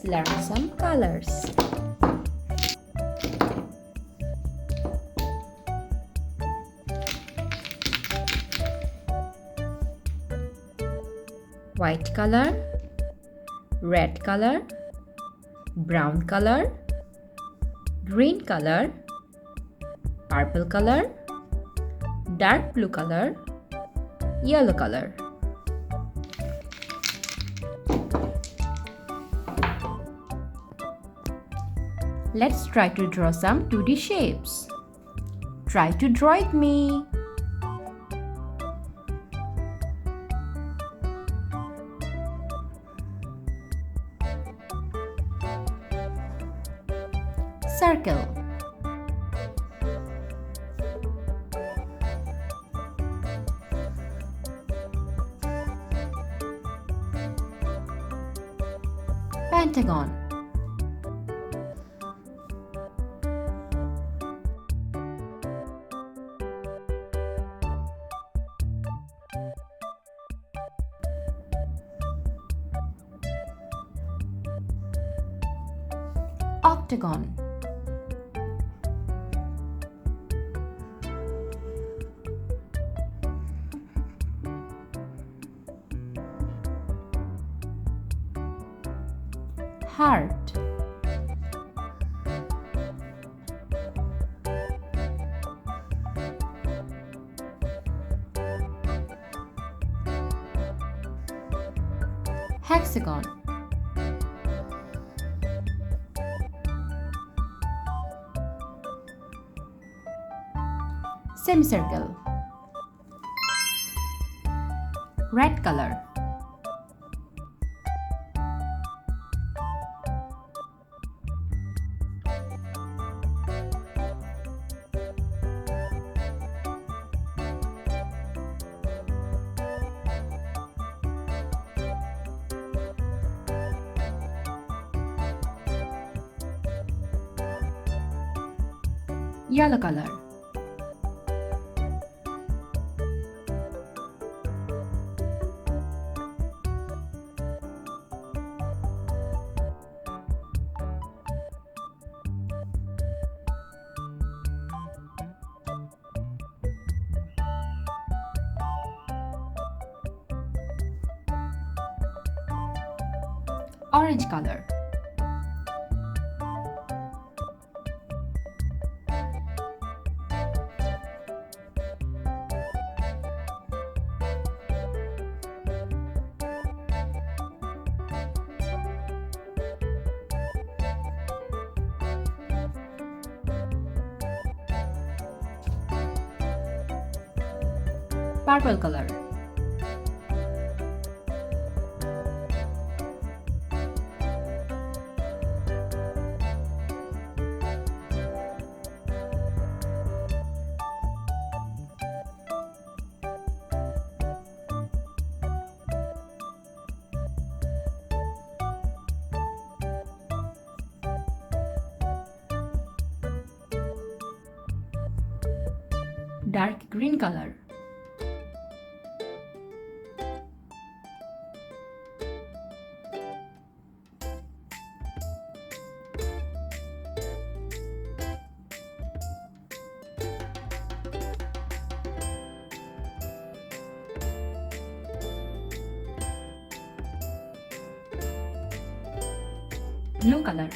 Let's learn some colors. White color, red color, brown color, green color, purple color, dark blue color, yellow color. Let's try to draw some 2D shapes. Try to draw it me. Circle. Pentagon. Octagon. Heart. Hexagon. Semicircle. Red color. Yellow color. Orange color. Purple color. Dark green color. Blue color.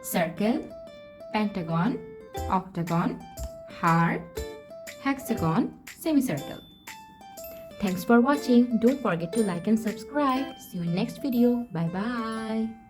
Circle, pentagon, octagon, heart, hexagon, semicircle. Thanks for watching. Don't forget to like and subscribe. See you in next video. Bye bye.